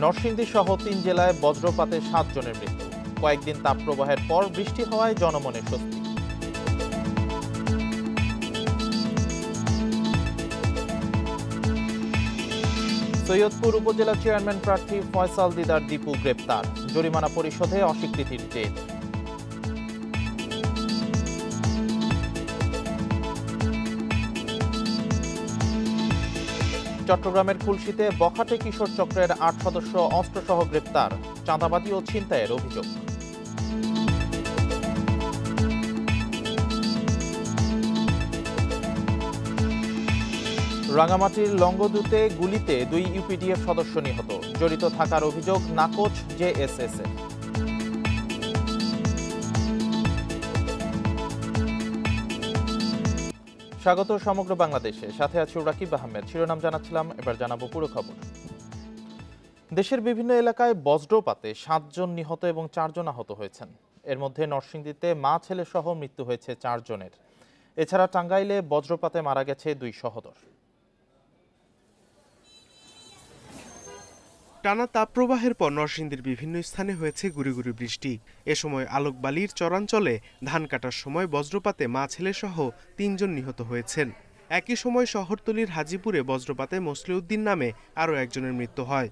নরসিংদী সহ ৩ জেলায় বজ্রপাতে ৭ জনের মৃত্যু। কয়েকদিন তাপপ্রবাহের পর বৃষ্টি হওয়ায় জনমনে স্বস্তি। সৈয়দপুর উপজেলা চেয়ারম্যান প্রার্থী ফয়সাল দিদার দীপু গ্রেপ্তার, জরিমানা পরিশোধে অস্বীকৃতির জের। চট্টগ্রামের খুলশীতে বখাটে কিশোর চক্রের ৮ সদস্য অস্ত্রসহ গ্রেপ্তার, চাঁদাবাজি ও ছিনতাইয়ের অভিযোগ। রাঙামাটির লংগদুতে গুলিতে ২ ইউপিডিএফ সদস্য নিহত, জড়িত থাকার অভিযোগ নাকচ জেএসএস-এর। স্বাগত সমগ্র বাংলাদেশে, সাথে আছি রাকিব আহমেদ। শিরোনাম জানাচ্ছিলাম, এবার জানাবো পুরো খবর। দেশের বিভিন্ন এলাকায় বজ্রপাতে ৭ জন নিহত এবং ৪ জন আহত হয়েছেন। এর মধ্যে নরসিংদীতে মা ছেলে সহ মৃত্যু হয়েছে ৪ জনের। এছাড়া টাঙ্গাইলে বজ্রপাতে মারা গেছে ২ সহোদর। টানা তাপপ্রবাহের পর নরসিংদীর বিভিন্ন স্থানে হয়েছে গুঁড়ি গুঁড়ি বৃষ্টি। এ সময় আলোকবালির চরাঞ্চলে ধান কাটার সময় বজ্রপাতে মা ছেলে সহ ৩ জন নিহত হয়েছেন। একই সময় শহরতলির হাজিপুরে বজ্রপাতে মসলিউদ্দিন নামে আরও একজনের মৃত্যু হয়।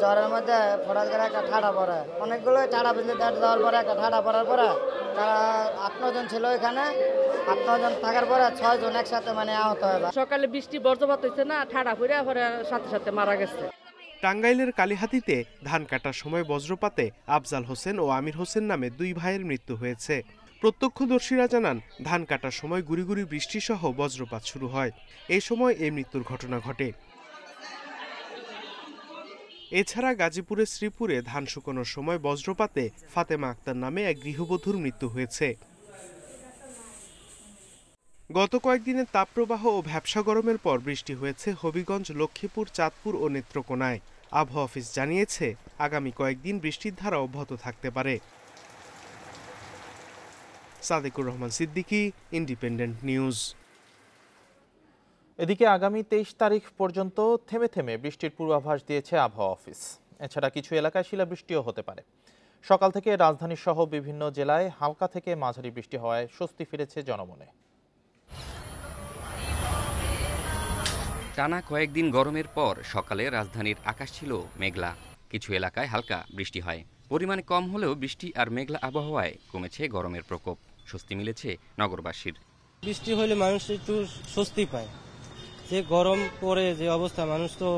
জ্বরের মধ্যে হঠাৎ করে একটা ঠাডা পড়ে, অনেকগুলো ঠাডা বেঁধে দেওয়ার পরে একটা ঠাডা পড়ার পরে তারা ৮-৯ জন ছিল এখানে। ৮-৯ জন থাকার পরে ৬ জন একসাথে আহত হয়। সকালে বৃষ্টি বজ্রপাত হয়েছে না, ঠাডা পড়ে পরে সাথে সাথে মারা গেছে। টাঙ্গাইলের কালিহাতীতে ধান কাটার সময় বজ্রপাতে আফজাল হোসেন ও আমির হোসেন নামে ২ ভাইয়ের মৃত্যু হয়েছে। প্রত্যক্ষদর্শীরা জানান, ধান কাটার সময় গুঁড়ি গুঁড়ি বৃষ্টিসহ বজ্রপাত শুরু হয়। এই সময় এই মৃত্যুর ঘটনা ঘটে। এছাড়া গাজীপুরের শ্রীপুরে ধান শুকানোর সময় বজ্রপাতে ফাতেমা আক্তার নামে এক গৃহবধূর মৃত্যু হয়েছে। গত কয়েকদিনের তাপপ্রবাহ ও ভ্যাপসা গরমের পর বৃষ্টি হয়েছে হবিগঞ্জ, লক্ষ্মীপুর, চাঁদপুর ও নেত্রকোনায়। আবহাওয়া অফিস জানিয়েছে, আগামী কয়েকদিন বৃষ্টির ধারা অব্যাহত থাকতে পারে। Sadequr Rahman Siddiqui, independent news. এদিকে আগামী ২৩ তারিখ পর্যন্ত থেমে থেমে বৃষ্টির পূর্বাভাস দিয়েছে আবহাওয়া অফিস। এছাড়া কিছু এলাকায় শিলাবৃষ্টিও হতে পারে। সকাল থেকে রাজধানী সহ বিভিন্ন জেলায় হালকা থেকে মাঝারি বৃষ্টি হওয়ায় স্বস্তি ফিরেছে জনমনে। টানা কয়েকদিন গরমের পর সকালে রাজধানীর আকাশ ছিল মেঘলা, কিছু এলাকায় হালকা বৃষ্টি হয়। পরিমাণে কম হলেও বৃষ্টি আর মেঘলা আবহাওয়ায় কমেছে গরমের প্রকোপ, স্বস্তি মিলেছে নগরবাসীর। বৃষ্টি হলে মানুষ একটু স্বস্তি পায়। যে গরম পড়ে যে অবস্থা, মানুষ তো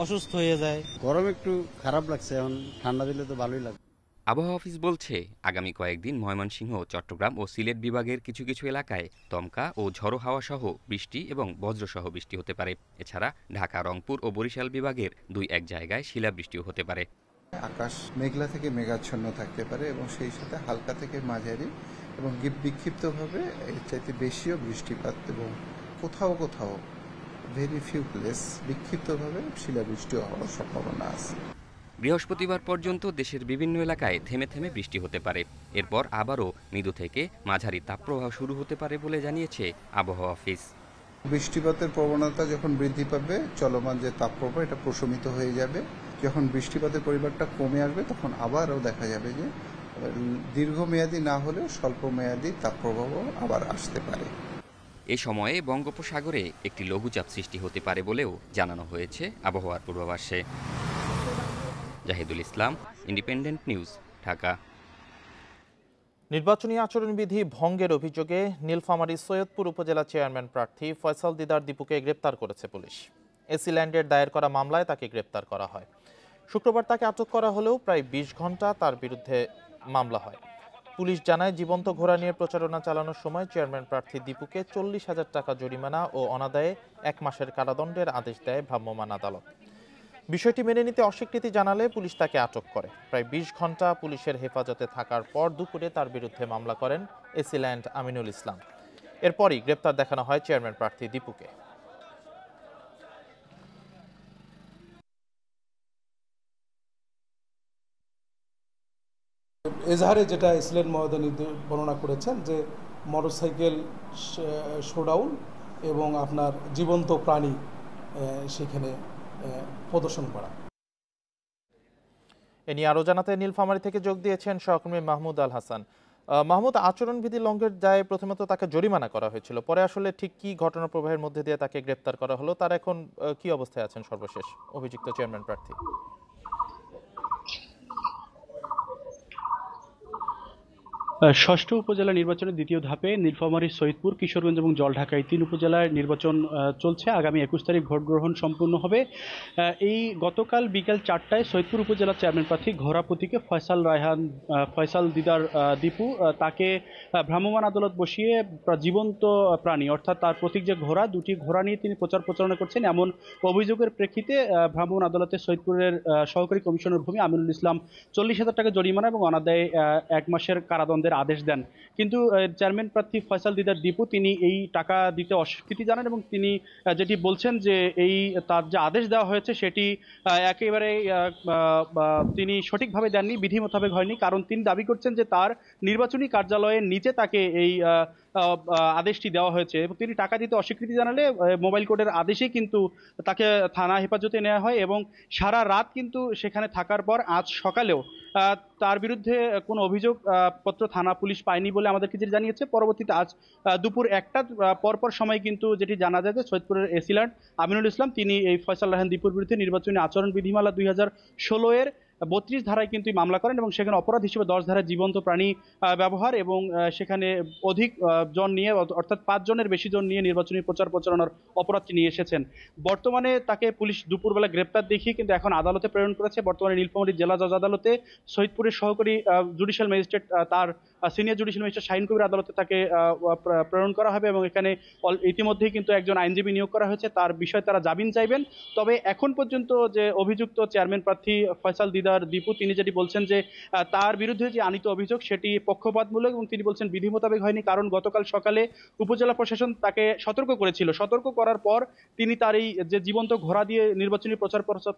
অসুস্থ হয়ে যায়। গরম একটু খারাপ লাগছে, এখন ঠান্ডা দিলে তো ভালোই লাগবে। আবহাওয়া অফিস বলছে, আগামী কয়েকদিন ময়মনসিংহ, চট্টগ্রাম ও সিলেট বিভাগের কিছু কিছু এলাকায় দমকা ও ঝড়ো হাওয়া সহ বৃষ্টি এবং বজ্রসহ বৃষ্টি হতে পারে। এছাড়া ঢাকা, রংপুর ও বরিশাল বিভাগের ২-১ জায়গায় শিলাবৃষ্টিও হতে পারে। আকাশ মেঘলা থেকে মেঘাচ্ছন্ন থাকতে পারে এবং সেই সাথে হালকা থেকে মাঝারি এবং বিক্ষিপ্তভাবে এর চাইতে বেশিও বৃষ্টিপাত এবং কোথাও কোথাও ভেরি ফিউ প্লেস বিক্ষিপ্তভাবে শিলাবৃষ্টিও হওয়ার সম্ভাবনা আছে। বৃহস্পতিবার পর্যন্ত দেশের বিভিন্ন এলাকায় থেমে থেমে বৃষ্টি হতে পারে। এরপর আবারও মৃদু থেকে মাঝারি তাপপ্রবাহ শুরু হতে পারে বলে জানিয়েছে আবহাওয়া অফিস। বৃষ্টিপাতের প্রবণতা যখন বৃদ্ধি পাবে, চলমান যে তাপপ্রবাহ এটা প্রশমিত হয়ে যাবে। যখন বৃষ্টিপাতের পরিমাণটা কমে আসবে, তখন আবারও দেখা যাবে যে দীর্ঘমেয়াদী না হলেও স্বল্প মেয়াদী তাপপ্রবাহ আবার আসতে পারে। এ সময়ে বঙ্গোপসাগরে একটি লঘুচাপ সৃষ্টি হতে পারে বলেও জানানো হয়েছে আবহাওয়ার পূর্বাভাসে। জাহিদুল ইসলাম, ইন্ডিপেন্ডেন্ট নিউজ, ঢাকা। নির্বাচনী আচরণবিধি ভঙ্গের অভিযোগে নীলফামারীর সৈয়দপুর উপজেলা চেয়ারম্যান প্রার্থী ফয়সাল দিদার দীপুকে গ্রেপ্তার করেছে পুলিশ। এসিল্যান্ডের দায়ের করা মামলায় তাকে গ্রেপ্তার করা হয়। শুক্রবার তাকে আটক করা হলেও প্রায় ২০ ঘন্টা তার বিরুদ্ধে মামলা হয়। পুলিশ জানায়, জীবন্ত ঘোড়া নিয়ে প্রচারণা চালানোর সময় চেয়ারম্যান প্রার্থী দীপুকে ৪০,০০০ টাকা জরিমানা ও অনাদায়ে ১ মাসের কারাদণ্ডের আদেশ দেয় ভ্রাম্যমাণ আদালত। বিষয়টি মেনে নিতে অস্বীকৃতি জানালে পুলিশ তাকে আটক করে। প্রায় ২০ ঘন্টা পুলিশের হেফাজতে থাকার পর দুপুরে তার বিরুদ্ধে মামলা করেন এসিল্যান্ড আমিনুল ইসলাম। এরপরই গ্রেপ্তার দেখানো হয় চেয়ারম্যান প্রার্থী দীপুকে। এজাহারে যেটা এসিল্যান্ড মহোদয় বর্ণনা করেছেন যে মোটরসাইকেল শোডাউন এবং আপনার জীবন্ত প্রাণী সেখানে প্রদর্শন করা। এ নিয়ে আরও জানাতে নীলফামারী থেকে যোগ দিয়েছেন সহকর্মী মাহমুদ আল হাসান। মাহমুদ, আচরণবিধি লঙ্ঘনের দায়ে প্রথমত তাকে জরিমানা করা হয়েছিল, পরে আসলে ঠিক কি ঘটনা প্রবাহের মধ্যে দিয়ে তাকে গ্রেপ্তার করা হলো, তার এখন কি অবস্থায় আছেন সর্বশেষ অভিযুক্ত চেয়ারম্যান প্রার্থী? ষষ্ঠ উপজেলা নির্বাচনের দ্বিতীয় ধাপে নীলফামারী, সৈয়দপুর, কিশোরগঞ্জ এবং জলঢাকা এই 3 উপজেলায় নির্বাচন চলছে। আগামী 21 তারিখ ভোট গ্রহণ সম্পূর্ণ হবে। এই গতকাল বিকেল 4টায় সৈয়দপুর উপজেলা চেয়ারম্যান প্রার্থী ঘোড়া প্রতীকে ফয়সাল দিদার দীপু তাকে ভ্রাম্যমাণ আদালত বসিয়ে জীবন্ত প্রাণী অর্থাৎ তার প্রতীক যে ঘোড়া, 2টি ঘোড়া নিয়ে তিনি প্রচার প্রচারণা করছেন এমন অভিযোগের প্রেক্ষিতে ভ্রাম্যমাণ আদালতে সৈয়দপুরের সহকারী কমিশনার ভূমি আমিনুল ইসলাম 40,000 টাকা জরিমানা এবং অনাদায়ে 1 মাসের কারাদণ্ডের আদেশ দেন। কিন্তু চেয়ারম্যান প্রার্থী ফয়সাল দিদার দীপু তিনি এই টাকা দিতে অস্বীকৃতি জানান এবং তিনি যেটি বলছেন যে এই তার যে আদেশ দেওয়া হয়েছে সেটি একেবারে তিনি সঠিকভাবে দেননি, বিধি মোতাবেক হয়নি। কারণ তিনি দাবি করছেন যে তার নির্বাচনী কার্যালয়ের নিচে তাকে এই আদেশটি দেওয়া হয়েছে এবং তিনি টাকা দিতে অস্বীকৃতি জানালে মোবাইল কোর্টের আদেশেই কিন্তু তাকে থানা হেফাজতে নেওয়া হয় এবং সারা রাত কিন্তু সেখানে থাকার পর আজ সকালেও তার বিরুদ্ধে কোনো অভিযোগ পত্র থানা পুলিশ পায়নি বলে আমাদেরকে যেটি জানিয়েছে। পরবর্তীতে আজ দুপুর 1টা পরপর সময় কিন্তু যেটি জানা যায় যে সৈয়দপুরের এসি ল্যান্ড আমিনুল ইসলাম তিনি এই ফয়সাল রায়হান দীপুর বিরুদ্ধে নির্বাচনী আচরণ বিধিমালা 2016 এর 32 ধারায় কিন্তু মামলা করেন এবং সেখানে অপরাধ হিসেবে 10 ধারায় জীবন্ত প্রাণী ব্যবহার এবং সেখানে অধিক জন নিয়ে অর্থাৎ 5 জনের বেশি জন নিয়ে নির্বাচনী প্রচার প্রচারণার অপরাধটি নিয়ে এসেছেন। বর্তমানে তাকে পুলিশ দুপুরবেলা গ্রেপ্তার দেখিয়ে কিন্তু এখন আদালতে প্রেরণ করেছে। বর্তমানে নীলফামারী জেলা জজ আদালতে সৈয়দপুরের সহকারী জুডিশিয়াল ম্যাজিস্ট্রেট তার সিনিয়র জুডিশিয়াল ম্যাজিস্ট্রেট শাহিন কবির আদালতে তাকে প্রেরণ করা হবে এবং এখানে ইতিমধ্যেই কিন্তু একজন আইনজীবী নিয়োগ করা হয়েছে, তার বিষয়ে তারা জামিন চাইবেন। তবে এখন পর্যন্ত যে অভিযুক্ত চেয়ারম্যান প্রার্থী ফয়সাল দিদার দীপু তিনি যেটি বলছেন যে তার বিরুদ্ধে যে আনীত অভিযোগ সেটি পক্ষপাতমূলক এবং তিনি বলছেন বিধি মোতাবেক হয়নি। কারণ গতকাল সকালে উপজেলা প্রশাসন তাকে সতর্ক করেছিল, সতর্ক করার পর তিনি তার এই যে জীবন্ত ঘোড়া দিয়ে নির্বাচনী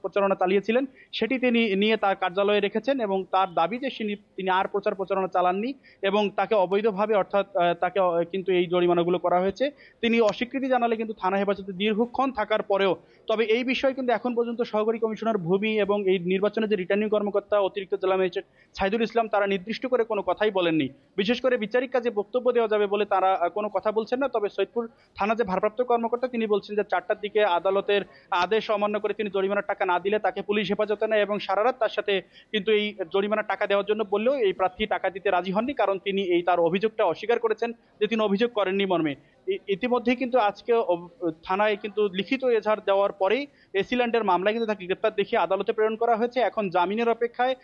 প্রচারণা চালিয়েছিলেন সেটি তিনি নিয়ে তার কার্যালয়ে রেখেছেন এবং তার দাবি যে তিনি আর প্রচার প্রচারণা চালাননি এবং তাকে অবৈধভাবে অর্থাৎ তাকে কিন্তু এই জরিমানাগুলো করা হয়েছে। তিনি অস্বীকৃতি জানালে কিন্তু থানা হেফাজতে দীর্ঘক্ষণ থাকার পরেও তবে এই বিষয়ে কিন্তু এখন পর্যন্ত সহকারী কমিশনার ভূমি এবং এই নির্বাচনের যে রিটার্নিং কর্মকর্তা অতিরিক্ত জেলা ম্যাজিস্ট্রেট সাইদুল ইসলাম তারা নির্দিষ্ট করে কোনো কথাই বলেননি। বিশেষ করে বিচারিক কাজে বক্তব্য দেওয়া যাবে বলে তারা কোনো কথা বলছেন না। তবে সৈয়দপুর থানা যে ভারপ্রাপ্ত কর্মকর্তা তিনি বলছেন যে 4টার দিকে আদালতের আদেশ অমান্য করে তিনি জরিমানার টাকা না দিলে তাকে পুলিশ হেফাজতে নেয় এবং সারা রাত তার সাথে কিন্তু এই জরিমানার টাকা দেওয়ার জন্য বললেও এই প্রার্থী টাকা দিতে রাজি হননি, কারণ তিনি এই তার অভিযোগটা অস্বীকার করেছেন যে তিনি অভিযোগ করেননি মর্মে। ইতিমধ্যেই কিন্তু আজকে থানায় কিন্তু লিখিত এজাহার দেওয়ার পরেই এসিল্যান্ডের মামলায় কিন্তু তাকে গ্রেপ্তার দেখিয়ে আদালতে প্রেরণ করা হয়েছে। এখন জামিনের অপেক্ষায়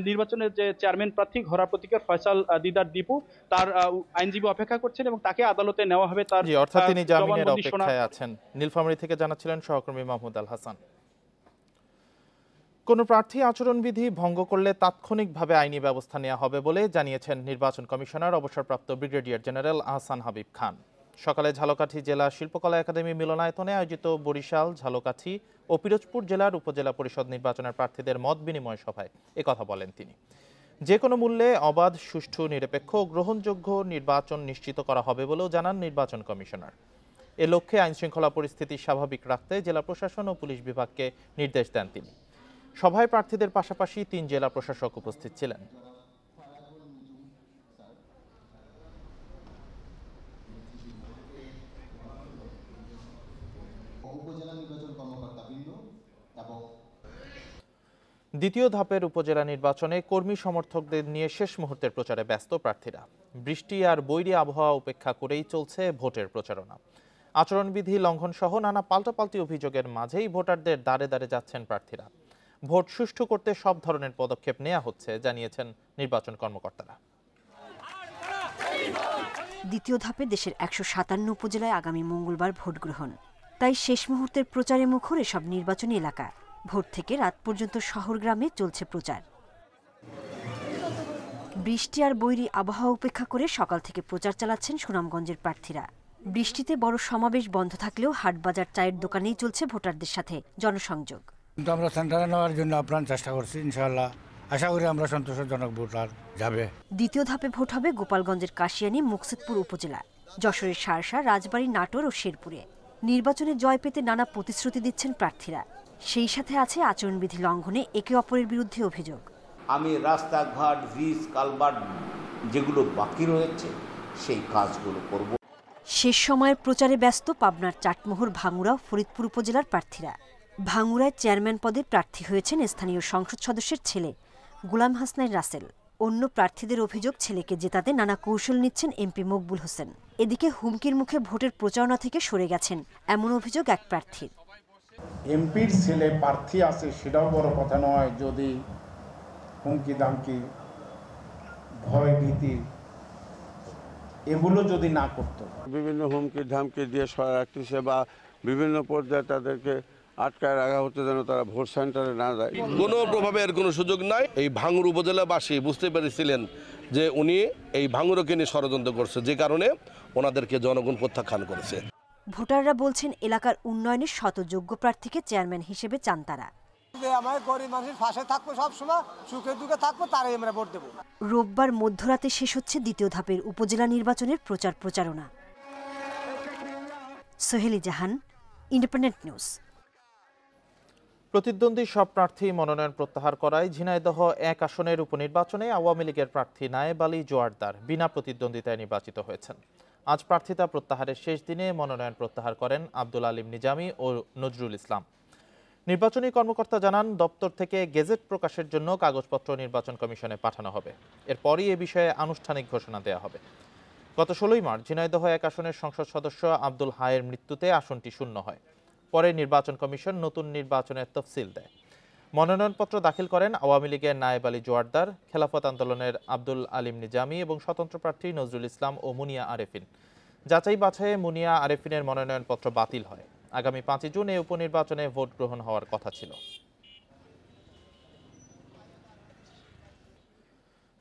নির্বাচনের যে চেয়ারম্যান প্রার্থী ঘোড়া প্রতীকের ফয়সাল দিদার দীপু তার আইনজীবী অপেক্ষা করছেন এবং তাকে আদালতে নেওয়া হবে। তার অর্থাৎ তিনি জামিনের অপেক্ষায় আছেন। নীলফামারী থেকে জানাচ্ছিলেন সহকর্মী মাহমুদ আল হাসান। কোন প্রার্থী আচরণবিধি ভঙ্গ করলে তাৎক্ষণিকভাবে আইনি ব্যবস্থা নেওয়া হবে বলে জানিয়েছেন নির্বাচন কমিশনার অবসরপ্রাপ্ত ব্রিগেডিয়ার জেনারেল আহসান হাবিব খান। সকালে ঝালকাঠি জেলা শিল্পকলা একাডেমি মিলনায়তনে আয়োজিত বরিশাল, ঝালকাঠি ও পিরোজপুর জেলার উপজেলা পরিষদ নির্বাচনের প্রার্থীদের মত বিনিময় সভায় একথা বলেন তিনি। যে কোনো মূল্যে অবাধ, সুষ্ঠু, নিরপেক্ষ ও গ্রহণযোগ্য নির্বাচন নিশ্চিত করা হবে বলেও জানান নির্বাচন কমিশনার। এ লক্ষ্যে আইনশৃঙ্খলা পরিস্থিতি স্বাভাবিক রাখতে জেলা প্রশাসন ও পুলিশ বিভাগকে নির্দেশ দেন তিনি। সভায় প্রার্থীদের পাশাপাশি 3 জেলা প্রশাসক উপস্থিত ছিলেন। দ্বিতীয় ধাপের উপজেলা নির্বাচনে কর্মী সমর্থকদের নিয়ে শেষ মুহূর্তের প্রচারে ব্যস্ত প্রার্থীরা। বৃষ্টি আর বৈরী আবহাওয়া উপেক্ষা করেই চলছে ভোটের প্রচারণা। আচরণবিধি লঙ্ঘন সহ নানা পাল্টাপাল্টি অভিযোগের মাঝেই ভোটারদের দ্বারে দ্বারে যাচ্ছেন প্রার্থীরা। ভোট সুষ্ঠু করতে সব ধরনের পদক্ষেপ নেওয়া হচ্ছে জানিয়েছেন নির্বাচন কর্মকর্তারা। দ্বিতীয় ধাপে দেশের 157 উপজেলায় আগামী মঙ্গলবার ভোট গ্রহণ। তাই শেষ মুহূর্তের প্রচারে মুখর এসব নির্বাচনী এলাকা। ভোর থেকে রাত পর্যন্ত শহর গ্রামে চলছে প্রচার। বৃষ্টি আর বৈরী আবহাওয়া উপেক্ষা করে সকাল থেকে প্রচার চালাচ্ছেন সুনামগঞ্জের প্রার্থীরা। বৃষ্টিতে বড় সমাবেশ বন্ধ থাকলেও হাটবাজার, চায়ের দোকানেই চলছে ভোটারদের সাথে জনসংযোগ। কিন্তু আমরা সেন্টারে নেওয়ার জন্য আপ্রাণ চেষ্টা করছি, ইনশাআল্লাহ আশা করি আমরা সন্তোষজনক ভোটার যাবে। দ্বিতীয় ধাপে ভোট হবে গোপালগঞ্জের কাশিয়ানী, মুকসেদপুর উপজেলা, যশোরের শার্শা, রাজবাড়ী, নাটোর ও শেরপুরে। নির্বাচনে জয় পেতে নানা প্রতিশ্রুতি দিচ্ছেন প্রার্থীরা। সেই সাথে আছে আচরণবিধি লঙ্ঘনে একে অপরের বিরুদ্ধে অভিযোগ। আমি রাস্তাঘাট, ব্রিজ, কালভার্ট যেগুলো বাকি রয়েছে সেই কাজগুলো করব। শেষ সময়ের প্রচারে ব্যস্ত পাবনার চাটমোহর, ভাঙ্গুড়া, ফরিদপুর উপজেলার প্রার্থীরা। ভাঙ্গুড়ায় চেয়ারম্যান পদে প্রার্থী হয়েছেন স্থানীয় সংসদ সদস্যের ছেলে গোলাম হাসনাইন রাসেল। অন্য প্রার্থীদের অভিযোগ, ছেলেকে জেতাতে নানা কৌশল নিচ্ছেন এমপি মকবুল হোসেন। এদিকে হুমকির মুখে ভোটের প্রচারণা থেকে সরে গেছেন এমন অভিযোগ এক প্রার্থীর। এমপির ছেলে প্রার্থী আছে সেটাও বড় কথা নয়, যদি হুমকি দামকি, ভয় ভীতি এগুলো যদি না করতো। বিভিন্ন হুমকি ধামকি দিয়ে সরাই রাখতেছে বা বিভিন্ন পর্যায়ে তাদেরকে আটকায় রাখা হচ্ছে যেন তারা ভোট সেন্টারে না যায়। কোনো প্রভাবের কোনো সুযোগ নাই। এই ভাঙ্গুর উপজেলাবাসী বুঝতে পেরেছিলেন যে উনি এই ভাঙ্গুরকে নিয়ে ষড়যন্ত্র করছে, যে কারণে ওনাদেরকে জনগণ প্রত্যাখ্যান করেছে। ভোটাররা বলছেন এলাকার উন্নয়নের শত যোগ্য প্রার্থীকে চেয়ারম্যান হিসেবে চান তারা। রোববার মধ্যরাতে শেষ হচ্ছে দ্বিতীয় ধাপের উপজেলা নির্বাচনের প্রচারণা। সোহেলি জাহান, ইন্ডিপেন্ডেন্ট নিউজ। প্রতিদ্বন্দ্বী সব প্রার্থী মনোনয়ন প্রত্যাহার করায় ঝিনাইদহ 1 আসনের উপনির্বাচনে আওয়ামী লীগের প্রার্থী নায়েব আলী জোয়ারদার বিনা প্রতিদ্বন্দ্বিতায় নির্বাচিত হয়েছেন। আজ প্রার্থিতা প্রত্যাহারের শেষ দিনে মনোনয়ন প্রত্যাহার করেন আব্দুল আলিম নিজামী ও নজরুল ইসলাম। নির্বাচনী কর্মকর্তা জানান, দপ্তর থেকে গেজেট প্রকাশের জন্য কাগজপত্র নির্বাচন কমিশনে পাঠানো হবে। এরপরই এ বিষয়ে আনুষ্ঠানিক ঘোষণা দেওয়া হবে। গত 16 মার্চ ঝিনাইদহ 1 আসনের সংসদ সদস্য আব্দুল হায়ের মৃত্যুতে আসনটি শূন্য হয়। পরে নির্বাচন কমিশন নতুন নির্বাচনের তফসিল দেয়। মনোনয়নপত্র দাখিল করেন আওয়ামী লীগের নায়েব আলী জোয়ারদার, খেলাফত আন্দোলনের আব্দুল আলিম নিজামী এবং স্বতন্ত্র প্রার্থী নজরুল ইসলাম ও মুনিয়া আরেফিন। যাচাই বাছাইয়ে মুনিয়া আরেফিনের মনোনয়নপত্র বাতিল হয়। আগামী 5 জুন এই উপনির্বাচনে ভোট গ্রহণ হওয়ার কথা ছিল।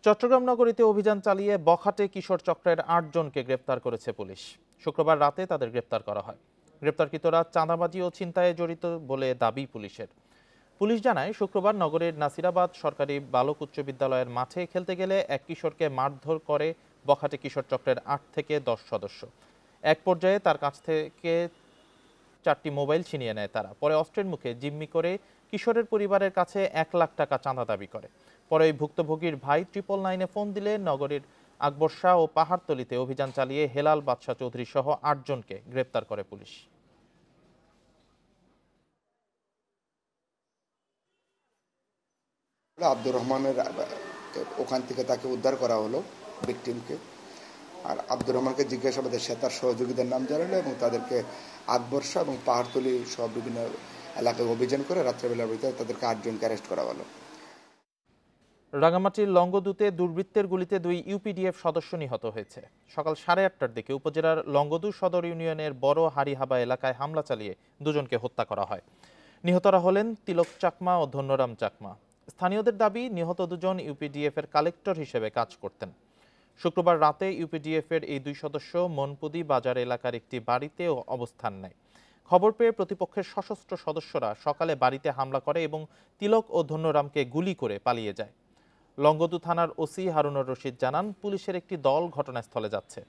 চট্টগ্রাম নগরীতে অভিযান চালিয়ে বখাটে কিশোর চক্রের 8 জনকে গ্রেপ্তার করেছে পুলিশ। শুক্রবার রাতে তাদের গ্রেপ্তার করা হয়। গ্রেপ্তারকৃতরা চাঁদাবাজি ও ছিনতাইয়ে জড়িত বলে দাবি পুলিশের। পুলিশ জানায়, শুক্রবার নগরের নাসিরাবাদ সরকারি বালক উচ্চ বিদ্যালয়ের মাঠে খেলতে গেলে এক কিশোরকে মারধর করে বখাটে কিশোর চক্রের 8 থেকে 10 সদস্য। এক পর্যায়ে তার কাছ থেকে 4টি মোবাইল ছিনিয়ে নেয় তারা। পরে অস্ত্রের মুখে জিম্মি করে কিশোরের পরিবারের কাছে 1 লাখ টাকা চাঁদা দাবি করে। পরে ওই ভুক্তভোগীর ভাই 999-এ ফোন দিলে নগরীর আকবর শাহ ও পাহাড়তলিতে অভিযান চালিয়ে হেলাল বাদশাহ চৌধুরী সহ 8 জনকে গ্রেপ্তার করে পুলিশ। আব্দুর রহমানের ওখান থেকে তাকে উদ্ধার করা হলো, ভিকটিমকে। আর আব্দুর রহমানকে জিজ্ঞাসাবাদে সে তার সহযোগীদের নাম জানালো এবং তাদেরকে আকবর শাহ এবং পাহাড়তলি সব বিভিন্ন এলাকায় অভিযান করে রাত্রেবেলার ভিতরে তাদেরকে 8 জনকে অ্যারেস্ট করা হলো। রাঙামাটির লংগদুতে দুর্বৃত্তের গুলিতে 2 ইউপিডিএফ সদস্য নিহত হয়েছে। সকাল 8:30টার দিকে উপজেলার লংগদু সদর ইউনিয়নের বড় হারিহাবা এলাকায় হামলা চালিয়ে 2 জনকে হত্যা করা হয়। নিহতরা হলেন তিলক চাকমা ও ধন্যরাম চাকমা। স্থানীয়দের দাবি, নিহত 2 জন ইউপিডিএফ এর কালেক্টর হিসেবে কাজ করতেন। শুক্রবার রাতে ইউপিডিএফ এর এই 2 সদস্য মনপুদি বাজার এলাকার একটি বাড়িতে অবস্থান নেয়। খবর পেয়ে প্রতিপক্ষের সশস্ত্র সদস্যরা সকালে বাড়িতে হামলা করে এবং তিলক ও ধন্যরামকে গুলি করে পালিয়ে যায়। লংগদু থানার ওসি হারুনুর রশিদ জানান, পুলিশের একটি দল ঘটনাস্থলে যাচ্ছে।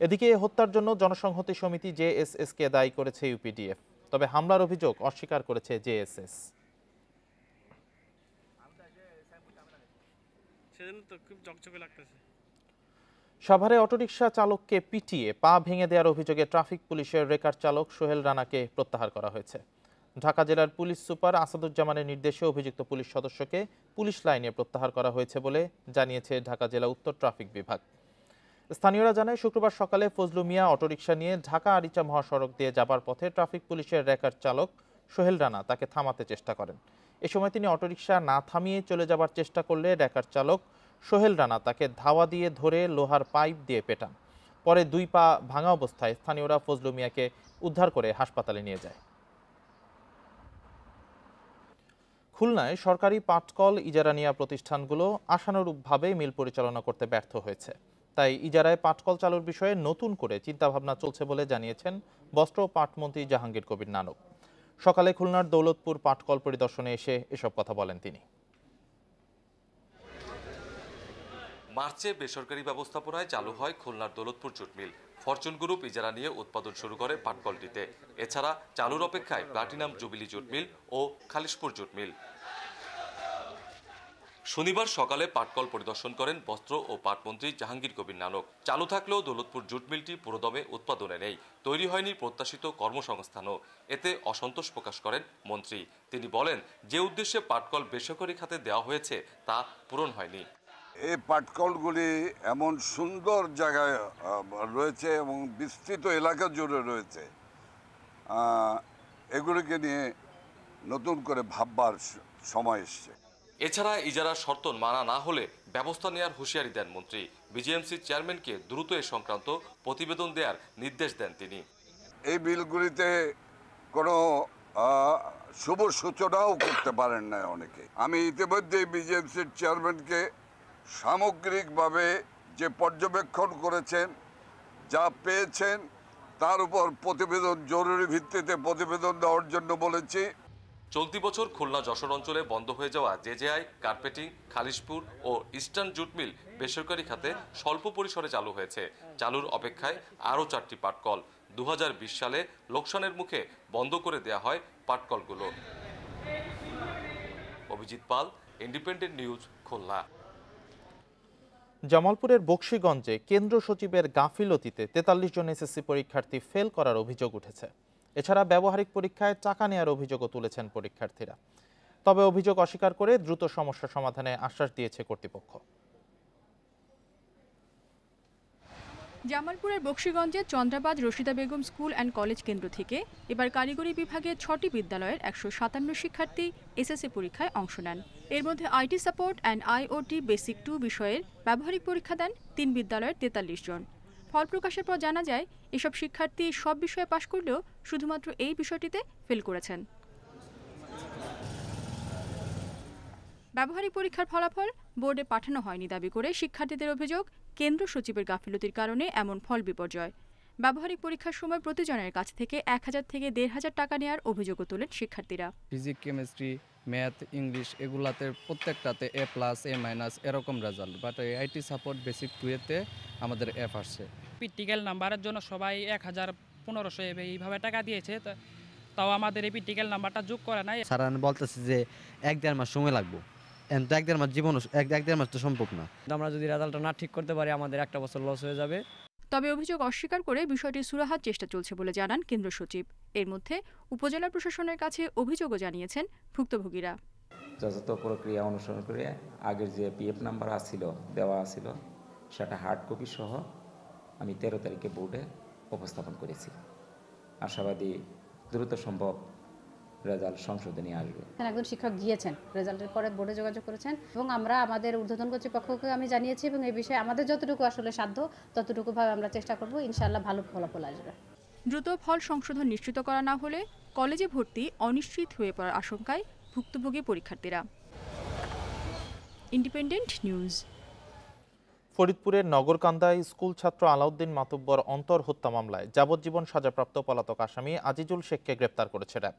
এদিকে এই হত্যার জন্য জনসংহতি সমিতি জেএসএস-কে দায়ী করেছে ইউপিডিএফ। তবে হামলার অভিযোগ অস্বীকার করেছে জেএসএস। সাভারে অটোরিকশা চালককে পিটিয়ে পা ভেঙে দেওয়ার অভিযোগে ট্রাফিক পুলিশের রেকার চালক সোহেল রানাকে প্রত্যাহার করা হয়েছে। ঢাকা জেলার পুলিশ সুপার আসাদুজ্জামানের নির্দেশে অভিযুক্ত পুলিশ সদস্যকে পুলিশ লাইনে প্রত্যাহার করা হয়েছে বলে জানিয়েছে ঢাকা জেলা উত্তর ট্রাফিক বিভাগ। স্থানীয়রা জানায়, শুক্রবার সকালে ফজলু মিয়া অটোরিকশা নিয়ে ঢাকা আরিচা মহাসড়ক দিয়ে যাবার পথে ট্রাফিক পুলিশের রেকার চালক সোহেল রানা তাকে থামাতে চেষ্টা করেন। এ সময় তিনি অটোরিকশা না থামিয়ে চলে যাবার চেষ্টা করলে রেকার চালক সোহেল রানা তাকে ধাওয়া দিয়ে ধরে লোহার পাইপ দিয়ে পেটান। পরে 2 পা ভাঙা অবস্থায় স্থানীয়রা ফজলু মিয়াকে উদ্ধার করে হাসপাতালে নিয়ে যায়। খুলনায় সরকারি পাটকল ইজারা নেওয়া প্রতিষ্ঠানগুলো আশানুরূপভাবে মিল পরিচালনা করতে ব্যর্থ হয়েছে। তাই ইজারায় পাটকল চালুর বিষয়ে নতুন করে চিন্তাভাবনা চলছে বলে জানিয়েছেন বস্ত্র ও পাটমন্ত্রী জাহাঙ্গীর কবির নানক। সকালে খুলনার দৌলতপুর পাটকল পরিদর্শনে এসে এসব কথা বলেন তিনি। মার্চে বেসরকারি ব্যবস্থাপনায় চালু হয় খুলনার Daulatpur jute mill. Fortune group ইজারা নিয়ে উৎপাদন শুরু করে পাটকলটিতে। এছাড়া চালুর অপেক্ষায় প্লাটিনাম জুবিলি জুট মিল ও খালিশপুর জুট মিল। শনিবার সকালে পাটকল পরিদর্শন করেন বস্ত্র ও পাটমন্ত্রী জাহাঙ্গীর কবির নানক। চালু থাকলেও দৌলতপুর জুট মিলটি পুরোদমে উৎপাদনে নেই, তৈরি হয়নি প্রত্যাশিত কর্মসংস্থানও। এতে অসন্তোষ প্রকাশ করেন মন্ত্রী। তিনি বলেন, যে উদ্দেশ্যে পাটকল বেসরকারি খাতে দেওয়া হয়েছে তা পূরণ হয়নি। এই পাটকলগুলি এমন সুন্দর জায়গায় রয়েছে এবং বিস্তৃত এলাকা জুড়ে রয়েছে, এগুলিকে নিয়ে নতুন করে ভাববার সময় এসছে। এছাড়া ইজারার শর্ত মানা না হলে ব্যবস্থা নেওয়ার হুঁশিয়ারি দেন মন্ত্রী। বিজিএমসি চেয়ারম্যানকে দ্রুত এ সংক্রান্ত প্রতিবেদন দেওয়ার নির্দেশ দেন তিনি। এই বিলগুলিতে কোনো শুভ সূচনাও করতে পারেন না অনেকে। আমি ইতিমধ্যে বিজিএমসির চেয়ারম্যানকে সামগ্রিকভাবে যে পর্যবেক্ষণ করেছেন, যা পেয়েছেন তার উপর প্রতিবেদন, জরুরি ভিত্তিতে প্রতিবেদন দেওয়ার জন্য বলেছি। চলতি বছর খুলনা যশোর অঞ্চলে বন্ধ হয়ে যাওয়া জেজেআই, কার্পেটিং, খালিশপুর ও ইস্টার্ন জুট মিল বেসরকারি খাতে স্বল্প পরিসরে চালু হয়েছে। চালুর অপেক্ষায় আরও 4টি পাটকল। 2020 সালে লোকসানের মুখে বন্ধ করে দেয়া হয় পাটকলগুলো। অভিজিৎ পাল, ইন্ডিপেন্ডেন্ট নিউজ, খুলনা। জামালপুরের বকশীগঞ্জে কেন্দ্র সচিবের গাফিলতিতে 43 জন এসএসসি পরীক্ষার্থী ফেল করার অভিযোগ উঠেছে। এছাড়া ব্যবহারিক পরীক্ষায় টাকা নেওয়ার অভিযোগও তুলেছেন পরীক্ষার্থীরা। তবে অভিযোগ অস্বীকার করে দ্রুত সমস্যা সমাধানে আশ্বাস দিয়েছে কর্তৃপক্ষ। জামালপুরের বকশীগঞ্জে Chandrabad Rashida Begum school and college কেন্দ্র থেকে এবার কারিগরি বিভাগে 6টি বিদ্যালয়ের 157 শিক্ষার্থী এসএসসি পরীক্ষায় অংশ নেন। এর মধ্যে IT support and IoT basic 2 বিষয়ের ব্যবহারিক পরীক্ষা দেন 3 বিদ্যালয়ের 43 জন। ফল প্রকাশের পর জানা যায়, এসব শিক্ষার্থী সব বিষয়ে পাশ করলেও শুধুমাত্র এই বিষয়টিতে ফেল করেছেন। ব্যবহারিক পরীক্ষার ফলাফল বোর্ডে পাঠানো হয়নি দাবি করে শিক্ষার্থীদের অভিযোগ, কেন্দ্র সচিবের গাফিলতির কারণে এমন ফল বিপর্যয়। ব্যবহারিক পরীক্ষার সময় প্রতিজনের কাছ থেকে 1000 থেকে 1500 টাকা নেওয়ার অভিযোগও তোলেন শিক্ষার্থীরা। ফিজিক্স, কেমিস্ট্রি, ম্যাথ, ইংলিশ এগুলাতে প্রত্যেকটাতে A+, A- এরকম result, but IT support basic 2-তে আমাদের F আসছে। প্র্যাকটিক্যাল নাম্বারের জন্য সবাই 1500 এইভাবে টাকা দিয়েছে, তাও আমাদের এই প্র্যাকটিক্যাল নাম্বারটা যোগ করে নাই। স্যার বলতেছে যে 1-1.5 মাস সময় লাগবে, তো 1-1.5 মাস জীবন 1-1.5 মাস তো সম্ভব না। আমরা যদি রেজাল্টটা না ঠিক করতে পারি আমাদের একটা বছর লস হয়ে যাবে। তবে অভিযোগ অস্বীকার করে বিষয়টি সুরাহার চেষ্টা চলছে বলে জানান কেন্দ্র সচিব। এর মধ্যে উপজেলা প্রশাসনের কাছে অভিযোগও জানিয়েছেন ভুক্তভোগীরা। যথাযথ প্রক্রিয়া অনুসরণ করে আগের যে পিএফ নাম্বার দেওয়া ছিল সেটা হার্ড কপি সহ আমি 13 তারিখে বোর্ডে উপস্থাপন করেছি। আশাবাদী দ্রুত সম্ভব রেজাল্ট সংশোধনী আসবে। একজন শিক্ষক গিয়েছেন, রেজাল্টের পরে বোর্ডে যোগাযোগ করেছেন এবং আমরা আমাদের ঊর্ধ্বতন কর্তৃপক্ষকে আমি জানিয়েছি এবং এই বিষয়ে আমাদের যতটুকু আসলে সাধ্য ততটুকু ভাবে আমরা চেষ্টা করব, ইনশাআল্লাহ ভালো ফলাফল আসবে। দ্রুত ফল সংশোধন নিশ্চিত করা না হলে কলেজে ভর্তি অনিশ্চিত হয়ে পড়ার আশঙ্কায় ভুক্তভোগী পরীক্ষার্থীরা। Independent News. ফরিদপুরের নগরকান্দায় স্কুল ছাত্র আলাউদ্দিন মাতুব্বর অন্তর হত্যা মামলায় যাবজ্জীবন সাজাপ্রাপ্ত পলাতক আসামি আজিজুল শেখকে গ্রেপ্তার করেছে র্যাব।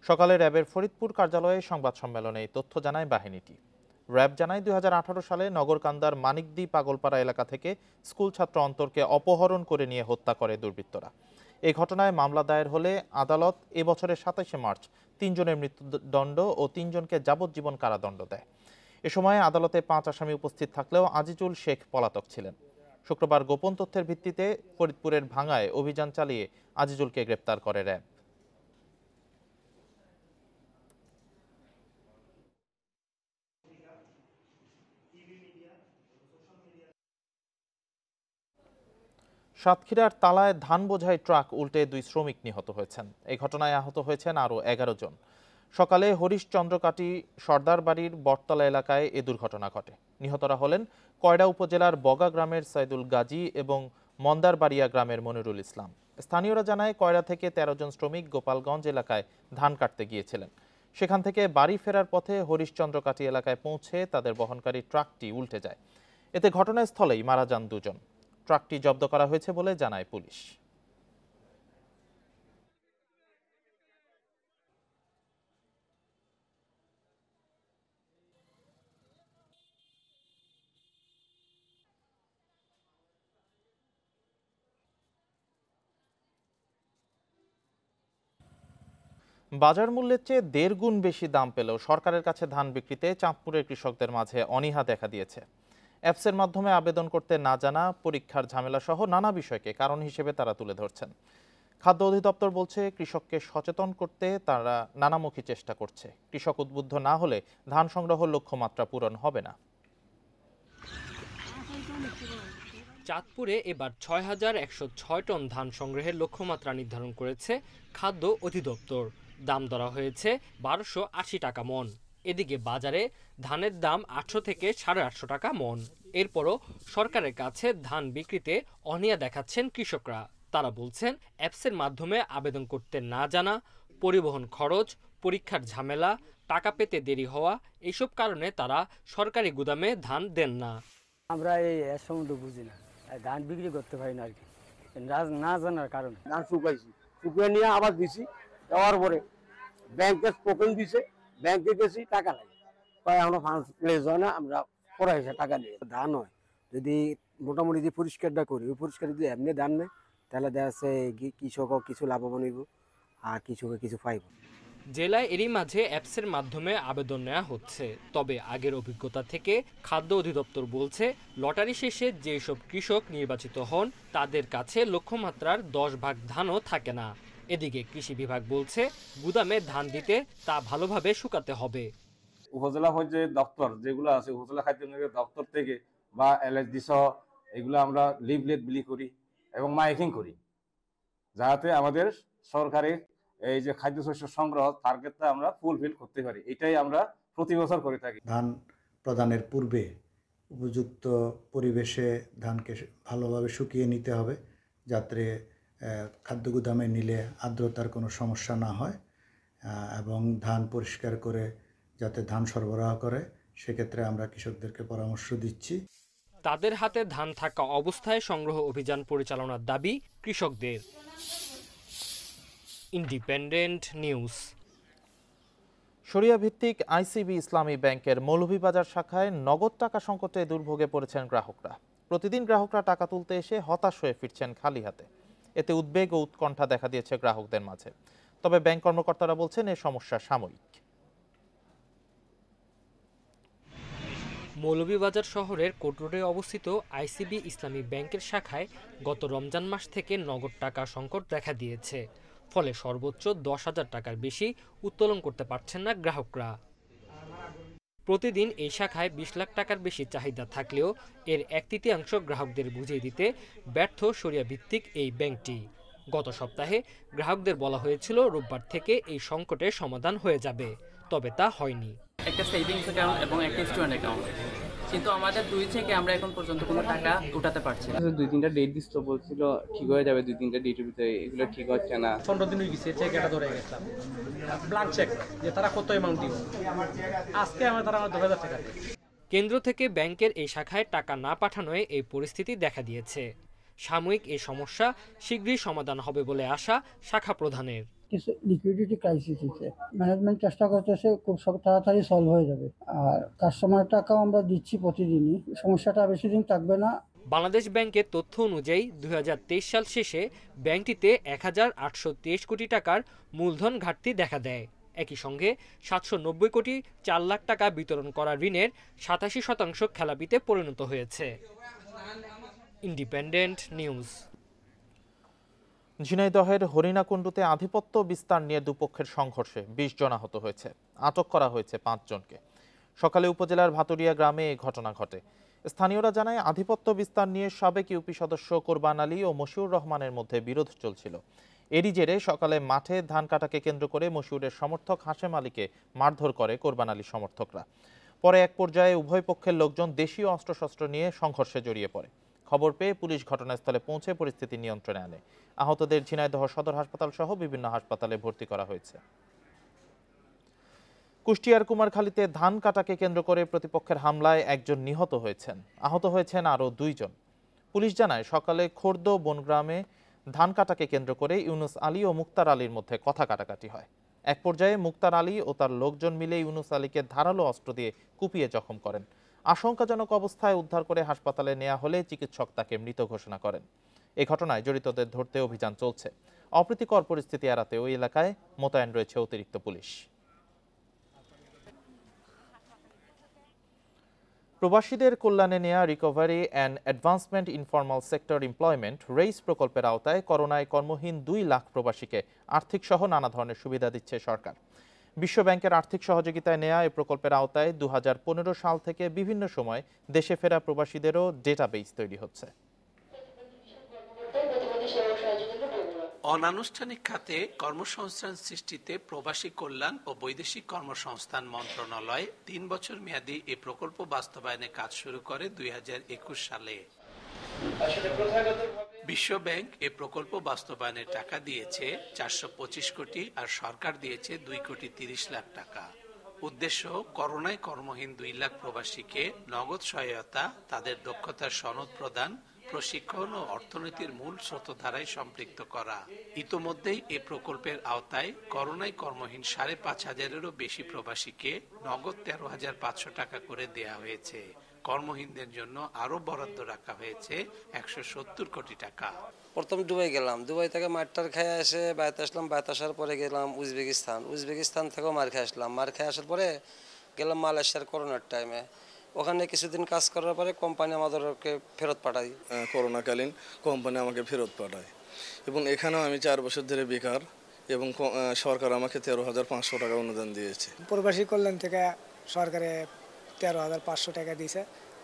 সকালে র্যাবের ফরিদপুর কার্যালয়ে সংবাদ সম্মেলনে এই তথ্য জানায় বাহিনীটি। র্যাব জানায় 2018 সালে নগরকান্দার মানিকদি পাগলপাড়া এলাকা থেকে স্কুল ছাত্র অন্তরকে অপহরণ করে নিয়ে হত্যা করে দুর্বৃত্তরা। এই ঘটনায় মামলা দায়ের হলে আদালত এবছরের 27 মার্চ 3 জনের মৃত্যুদণ্ড ও 3 জনকে যাবজ্জীবন কারাদণ্ড দেয়। এ সময় আদালতে 5 আসামি উপস্থিত থাকলেও আজিজুল শেখ পলাতক ছিলেন। শুক্রবার গোপন তথ্যের ভিত্তিতে ফরিদপুরের ভাঙ্গায় অভিযান চালিয়ে আজিজুলকে গ্রেপ্তার করে র্যাব। সাতক্ষীরার তালায় ধান বোঝাই ট্রাক উল্টে 2 শ্রমিক নিহত হয়েছেন। এই ঘটনায় আহত হয়েছেন আরও 11 জন। সকালে হরিশচন্দ্রকাটি সর্দার বাড়ির বটতলা এলাকায় এ দুর্ঘটনা ঘটে। নিহতরা হলেন কয়রা উপজেলার বগা গ্রামের সাইদুল গাজী এবং মন্দারবাড়িয়া গ্রামের মনিরুল ইসলাম। স্থানীয়রা জানায় কয়রা থেকে 13 জন শ্রমিক গোপালগঞ্জ এলাকায় ধান কাটতে গিয়েছিলেন। সেখান থেকে বাড়ি ফেরার পথে হরিশচন্দ্রকাটি এলাকায় পৌঁছে তাদের বহনকারী ট্রাকটি উল্টে যায়। এতে ঘটনাস্থলেই মারা যান 2 জন। ট্রাকটি জব্দ করা হয়েছে বলে জানায় পুলিশ। বাজার মূল্যের চেয়ে 1.5 গুণ বেশি দাম পেলেও সরকারের কাছে ধান বিক্রিতে চাঁদপুরের কৃষকদের মাঝে অনীহা দেখা দিয়েছে। অ্যাপসের মাধ্যমে আবেদন করতে না জানা, পরীক্ষার ঝামেলা সহ নানা বিষয়কে কারণ হিসেবে তারা তুলে ধরছেন। খাদ্য অধিদপ্তর বলছে, কৃষককে সচেতন করতে তারা নানামুখী চেষ্টা করছে। কৃষক উদ্বুদ্ধ না হলে ধান সংগ্রহ লক্ষ্যমাত্রা পূরণ হবে না। চাঁদপুরে এবার ৬,১০৬ টন ধান সংগ্রহের লক্ষ্যমাত্রা নির্ধারণ করেছে খাদ্য অধিদপ্তর। দাম ধরা হয়েছে ১২৮০ টাকা মন। এদিকে বাজারে ধানের দাম ৮০০ থেকে ৮৫০ টাকা মন। এরপরও সরকারের কাছে ধান বিক্রিতে অনীহা দেখাচ্ছেন কৃষকরা। তারা বলছেন, অ্যাপসের মাধ্যমে আবেদন করতে না জানা, পরিবহন খরচ, পরীক্ষার ঝামেলা, টাকা পেতে দেরি হওয়া, এইসব কারণে তারা সরকারি গুদামে ধান দেন না। আমরা এই সম্বন্ধে বুঝি না, ধান বিক্রি করতে পারি না আর কি, না জানার কারণে। ধান শুকাইছি, শুকিয়ে নিয়ে আবার দিছি, দেওয়ার পরে ব্যাংকে স্পোকেন দিছে, ব্যাংকে গেছি, টাকা নাই, আমরা ফান্ড প্লেস হয় না, আমরা পড়াই টাকা নিয়ে ধান হয়। যদি মোটামুটি যে পরিষ্কারটা করি, ওই পরিষ্কার যদি এমনি ধান নেই, তাহলে দেখা যাচ্ছে কৃষকও কিছু লাভবান হইব আর কৃষকে কিছু পাইব। জেলায় এরই মাঝে অ্যাপসের মাধ্যমে আবেদন নেওয়া হচ্ছে। তবে আগের অভিজ্ঞতা থেকে খাদ্য অধিদপ্তর বলছে, লটারি শেষে যেসব কৃষক নির্বাচিত হন তাদের কাছে লক্ষ্যমাত্রার ১০ ভাগ ধানও থাকে না। এদিকে কৃষি বিভাগ বলছে, গুদামে ধান দিতে তা ভালোভাবে শুকাতে হবে। উপজেলা পর্যায়ে দপ্তর যেগুলো আছে, উপজেলা খাদ্য দপ্তর থেকে বা এলএসডি সহ এগুলো আমরা লিফলেট বিলি করি এবং মাইকিং করি, যাতে আমাদের সরকারি এই যে খাদ্যশস্য সংগ্রহ টার্গেটটা আমরা ফুলফিল করতে পারি। এটাই আমরা প্রতি বছর করে থাকি। ধান প্রদানের পূর্বে উপযুক্ত পরিবেশে ধানকে ভালোভাবে শুকিয়ে নিতে হবে, যাতে খাদ্য গুদামে নিলে আর্দ্রতার কোনো সমস্যা না হয়, এবং ধান পরিষ্কার করে যাতে ধান সরবরাহ করে, সেক্ষেত্রে আমরা কৃষকদেরকে পরামর্শ দিচ্ছি। তাদের হাতে ধান থাকা অবস্থায় সংগ্রহ অভিযান পরিচালনার দাবি কৃষকদের। Independent news. শরিয়া ভিত্তিক আইসিবি ইসলামী ব্যাংকের মৌলভীবাজার শাখায় নগদ টাকা সংকটে দুর্ভোগে পড়েছেন গ্রাহকরা। প্রতিদিন গ্রাহকরা টাকা তুলতে এসে হতাশ হয়ে ফিরছেন খালি হাতে। এতে উদ্বেগ ও উৎকণ্ঠা দেখা দিয়েছে গ্রাহকদের মাঝে। তবে ব্যাংক কর্মকর্তারা বলছেন, এই সমস্যা সাময়িক। মৌলভীবাজার শহরের কোট রোডে অবস্থিত আইসিবি ইসলামী ব্যাংকের শাখায় গত রমজান মাস থেকে নগদ টাকা সংকট দেখা দিয়েছে। ফলে সর্বোচ্চ 10,000 টাকার বেশি উত্তোলন করতে পারছেন না গ্রাহকরা। প্রতিদিন এই শাখায় 20 লাখ টাকার বেশি চাহিদা থাকলেও এর 1/3 গ্রাহকদের বুঝিয়ে দিতে ব্যর্থ শরিয়া ভিত্তিক এই ব্যাংকটি। গত সপ্তাহে গ্রাহকদের বলা হয়েছিল রোববার থেকে এই সংকটের সমাধান হয়ে যাবে, তবে তা হয়নি। একটা সেভিংস অ্যাকাউন্ট এবং একটা স্টুডেন্ট অ্যাকাউন্ট, কিন্তু আমাদের দুই থেকে আমরা এখন পর্যন্ত কোনো টাকা উঠাতে পারছি না। 2-3টা ডেট দিস তো বলছিল ঠিক হয়ে যাবে, 2-3টা ডেটের ভিতরে, এগুলো ঠিক হচ্ছে না। 15 দিন হয়ে গেছে চেক এটা ধরে গেছিলাম, ব্ল্যাঙ্ক চেক, যে তারা কত অ্যামাউন্ট দিব, আজকে আমরা তারা 10,000 টাকা দেয়। কেন্দ্র থেকে ব্যাংকের এই শাখায় টাকা না পাঠানোয় এই পরিস্থিতি দেখা দিয়েছে। সাময়িক এই সমস্যা শীঘ্রই সমাধান হবে বলে আশা শাখা প্রধানের। কিছু লিকুইডিটি ক্রাইসিস হচ্ছে, ম্যানেজমেন্ট চেষ্টা করতেছে খুব তাড়াতাড়ি সলভ হয়ে যাবে। আর কাস্টমার টাকাও আমরা দিচ্ছি প্রতিদিনই, সমস্যাটা বেশি দিন থাকবে না। বাংলাদেশ ব্যাংকের তথ্য অনুযায়ী 2023 সাল শেষে ব্যাংকটিতে 1,823 কোটি টাকার মূলধন ঘাটতি দেখা দেয়। একই সঙ্গে 790 কোটি 4 লাখ টাকা বিতরণ করা ঋণের 87% খেলাপিতে পরিণত হয়েছে। Independent news. ঝিনাইদহের হরিণাকুণ্ডুতে আধিপত্য বিস্তার নিয়ে দুপক্ষের সংঘর্ষে 20 জন আহত হয়েছে। আটক করা হয়েছে 5 জনকে। সকালে উপজেলার ভাতুরিয়া গ্রামে এই ঘটনা ঘটে। স্থানীয়রা জানায়, আধিপত্য বিস্তার নিয়ে সাবেক ইউপি সদস্য কোরবান আলী ও মশিউর রহমানের মধ্যে বিরোধ চলছিল। এরই জেরে সকালে মাঠে ধান কাটাকে কেন্দ্র করে মশিউরের সমর্থক হাশেম আলীকে মারধর করে কোরবান আলী সমর্থকরা। পরে এক পর্যায়ে উভয় পক্ষের লোকজন দেশীয় অস্ত্রশস্ত্র নিয়ে সংঘর্ষে জড়িয়ে পড়ে। খবর পেয়ে পুলিশ ঘটনাস্থলে পৌঁছে পরিস্থিতি নিয়ন্ত্রণে আনে। আহতদের ঝিনাইদহ সদর হাসপাতাল সহ বিভিন্ন হাসপাতালে ভর্তি করা হয়েছে। কুষ্টিয়ার কুমারখালীতে ধান কাটাকে কেন্দ্র করে প্রতিপক্ষের হামলায় একজন নিহত হয়েছেন, আহত হয়েছেন আরও 2 জন। পুলিশ জানায়, সকালে খোর্দ বনগ্রামে ধান কাটাকে কেন্দ্র করে ইউনুস আলী ও মুক্তার আলীর মধ্যে কথা কাটাকাটি হয়। এক পর্যায়ে মুক্তার আলী ও তার লোকজন মিলে ইউনুস আলীকে ধারালো অস্ত্র দিয়ে কুপিয়ে জখম করেন। আশঙ্কাজনক অবস্থায় উদ্ধার করে হাসপাতালে নেওয়া হলে চিকিৎসক তাকে মৃত ঘোষণা করেন। এই ঘটনায় জড়িতদের ধরতে অভিযান চলছে। অপ্রীতিকর পরিস্থিতি এড়াতে ওই এলাকায় মোতায়েন রয়েছে অতিরিক্ত পুলিশ। প্রবাসীদের কল্যাণে নেয়া recovery and advancement informal sector employment RAISE প্রকল্পের আওতায় করোনায় কর্মহীন 2 লাখ প্রবাসীকে আর্থিক সহ নানা ধরনের সুবিধা দিচ্ছে সরকার। বিশ্ব ব্যাংকের আর্থিক সহযোগিতায় নেয়া এই প্রকল্পের আওতায় 2015 সাল থেকে বিভিন্ন সময় দেশে ফেরা প্রবাসীদেরও ডেটাবেস তৈরি হচ্ছে। অনানুষ্ঠানিক খাতে কর্মসংস্থান সৃষ্টিতে প্রবাসী কল্যাণ ও বৈদেশিক কর্মসংস্থান মন্ত্রণালয় 3 বছর মেয়াদী এই প্রকল্প বাস্তবায়নে কাজ শুরু করে 2021 সালে। বিশ্ব ব্যাংক এই প্রকল্প বাস্তবায়নের টাকা দিয়েছে 425 কোটি আর সরকার দিয়েছে 2 কোটি 30 লাখ টাকা। উদ্দেশ্য করোনায় কর্মহীন 2 লাখ প্রবাসীকে নগদ সহায়তা, তাদের দক্ষতার সনদ প্রদান, প্রশিক্ষণ ও অর্থনীতির মূল স্রোতধারায় সম্পৃক্ত করা। ইতোমধ্যেই এ প্রকল্পের আওতায় করোনায় কর্মহীন 5,500-এরও বেশি প্রবাসীকে নগদ 13,500 টাকা করে দেয়া হয়েছে। কর্মহীনদের জন্য আরো বরাদ্দ রাখা হয়েছে 170 কোটি টাকা। প্রথম দুবাই গেলাম, দুবাই থেকে মারটার খেয়ে এসে বাড়িতে আসলাম, বাড়িতে আসার পরে গেলাম উজবেকিস্তান থেকেও মার খেয়ে আসলাম, মার খেয়ে আসার পরে গেলাম মালয়েশিয়ার করোনার টাইমে। ওখানে কিছুদিন কাজ করার পরে কোম্পানি আমাদেরকে ফেরত পাঠায়। করোনাকালীন কোম্পানি আমাকে ফেরত পাঠায় এবং এখানেও আমি 4 বছর ধরে বেকার এবং সরকার আমাকে 13,500 টাকা অনুদান দিয়েছে। প্রবাসী কল্যাণ থেকে সরকারে 13,500 টাকা দিয়েছে,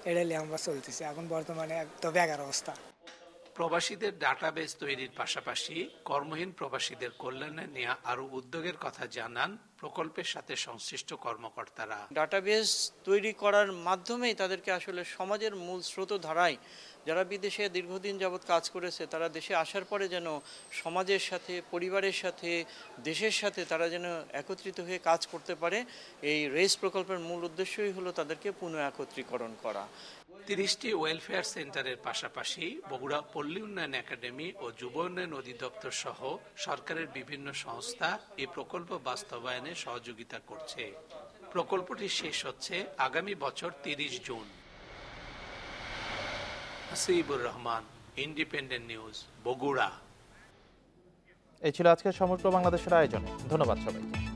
এটাই আমরা চলতেছি এখন বর্তমানে একদম বেকার অবস্থা। প্রবাসীদের ডাটাবেস তৈরির পাশাপাশি কর্মহীন প্রবাসীদের কল্যাণে নেওয়া আরো উদ্যোগের কথা জানান প্রকল্পের সাথে সংশ্লিষ্ট কর্মকর্তারা। ডাটাবেস তৈরি করার মাধ্যমেই তাদেরকে আসলে সমাজের মূল স্রোতধারায় যারা বিদেশে দীর্ঘদিন যাবৎ কাজ করেছে তারা দেশে আসার পরে যেন সমাজের সাথে, পরিবারের সাথে, দেশের সাথে তারা যেন একত্রিত হয়ে কাজ করতে পারে। এই রেইস প্রকল্পের মূল উদ্দেশ্যই হলো তাদেরকে পুনঃ একত্রীকরণ করা। 30টি ওয়েলফেয়ার সেন্টারের পাশাপাশি বগুড়া পল্লী উন্নয়ন একাডেমি ও যুব উন্নয়ন অধিদপ্তর সহ সরকারের বিভিন্ন সংস্থা এই প্রকল্প বাস্তবায়নে সহযোগিতা করছে। প্রকল্পটি শেষ হচ্ছে আগামী বছর 30 June. Hasibur Rahman, independent news, Bogura. এই ছিল আজকের সমগ্র বাংলাদেশের আয়োজন। ধন্যবাদ সবাইকে।